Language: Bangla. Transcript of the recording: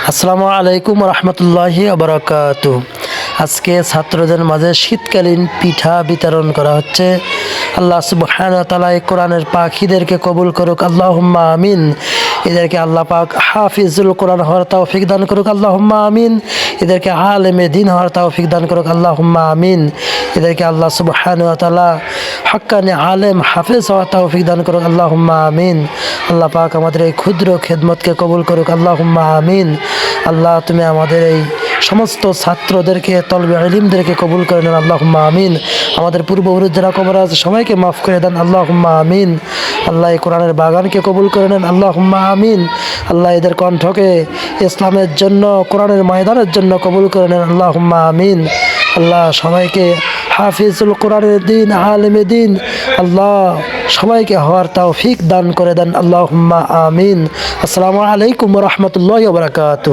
আসসালামু আলাইকুম রহমতুল্লাহি বারাকাতু। আজকে ছাত্রদের মাঝে শীতকালীন পিঠা বিতরণ করা হচ্ছে। আল্লাহ সুবহানাহু ওয়া তাআলা এই কোরআনের পাখিদেরকে কবুল করুক, আল্লাহুম্মা আমিন। এদেরকে আল্লাহ পাক হাফিজুল কোরআন হওয়ার তৌফিক দান করুক, আল্লাহুম্মা আমিন। এদেরকে আলেমে দ্বীন হওয়ার তৌফিক দান করুক, আল্লাহুম্মা আমিন। এদেরকে আল্লাহ সুবহানাহু ওয়া তাআলা হাক্কানি আলেম হাফেজ হওয়ার তৌফিক দান করুক, আল্লাহুম্মা আমিন। আল্লাহ পাক আমাদের এই ক্ষুদ্র খেদমতকে কবুল করুক, আল্লাহুম্মা আমিন। আল্লাহ তুমি আমাদের এই সমস্ত ছাত্রদেরকে, তলবে ইলমদেরকে কবুল করে নেন, আল্লাহুম্মা আমিন। আমাদের পূর্বপুরুষ যারা কবর আছে সবাইকে মাফ করে দেন, আল্লাহুম্মা আমিন। আল্লাহ এই কোরআনের বাগানকে কবুল করে নেন, আল্লাহুম্মা আমিন। আল্লাহ এদের কণ্ঠকে ইসলামের জন্য, কোরআনের ময়দানের জন্য কবুল করে নেন, আল্লাহুম্মা আমিন। আল্লাহ সবাইকে হাফিজুল কোরআনের দিন, আলেমে দিন, আল্লাহ সবাইকে হওয়ার তৌফিক দান করে দেন, আল্লাহুম্মা আমিন। আসসালামু আলাইকুম ওয়া রাহমাতুল্লাহি ওয়া বারাকাতুহু।